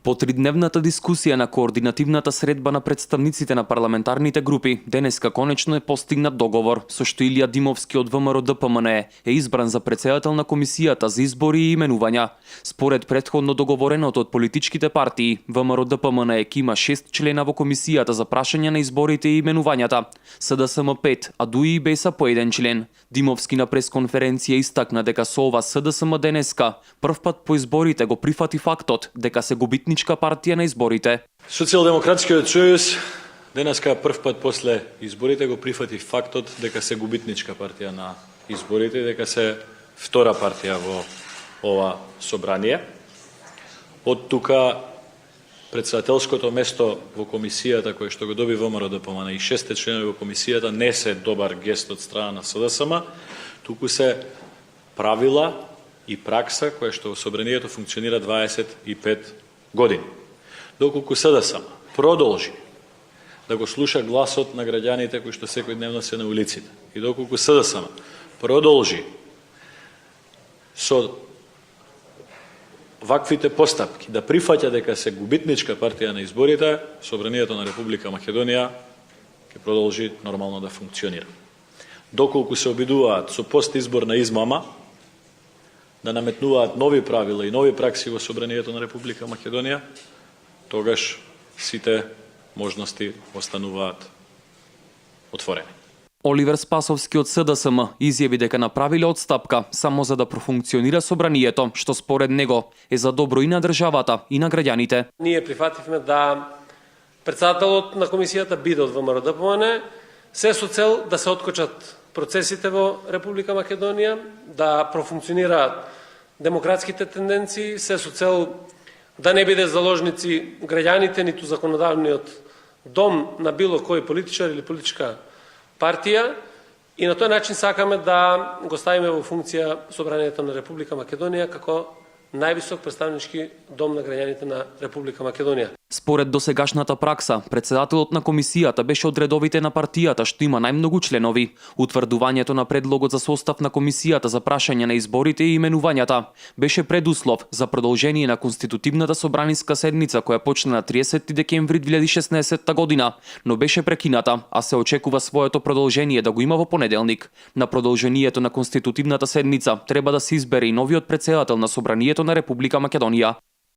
По тридневната дискусија на координативната средба на представниците на парламентарните групи, денеска конечно е постигнат договор, со што Илија Димовски од ВМРО ДПМН е избран за претседател на комисијата за избори и именувања. Според претходно договореното од политичките партии, ВМРО ДПМН има 6 члена во комисијата за прашање на изборите и именувањата, СДСМ 5, а ДУИ и БЕСА по 1 член. Димовски на пресконференција истакна дека со ова СДСМ денеска првпат по изборите го прифати фактот дека се губитничка партија на изборите. Социјалдемократскиот сојуз денеска првпат после изборите го прифати фактот дека се губитничка партија на изборите и дека се втора партија во ова собрание. Од тука председателското место во комисијата кој што го доби ВМРО ДПМН и 6 членови во комисијата не се добар гест од страна на СДСМ, туку се правила и пракса која што во собранието функционира 25 години. Доколку СДСМ продолжи да го слуша гласот на граѓаните кои што секојдневно се на улиците и доколку СДСМ продолжи со ваквите постапки да прифаќа дека се губитничка партија на изборите, собранието на Република Македонија ќе продолжи нормално да функционира. Доколку се обидуваат со постизборна измама да наметнуваат нови правила и нови пракси во собранието на Република Македонија, тогаш сите можности остануваат отворени. Оливер Спасовски од СДСМ изјави дека направиле отстапка само за да профункционира собранието, што според него е за добро и на државата и на граѓаните. Ние прифативме да председателот на комисијата биде од ВМРО ДПМН, се со цел да се откочат процесите во Република Македонија, да профункционираат демократските тенденции, се со цел да не биде заложници граѓаните, ниту законодавниот дом на било кој политичар или политичка партија, и на тој начин сакаме да го ставиме во функција собранието на Република Македонија како највисок представнички дом на граѓаните на Република Македонија. Според досегашната пракса, председателот на комисијата беше од редовите на партијата што има најмногу членови. Утврдувањето на предлогот за состав на комисијата за прашање на изборите и именувањата беше предуслов за продолжение на конститутивната собраниска седница која почна на 30 декември 2016 година, но беше прекината, а се очекува своето продолжение да го има во понеделник. На продолжението на конститутивната седница треба да се избере и новиот председател на собранието на Република Македонија.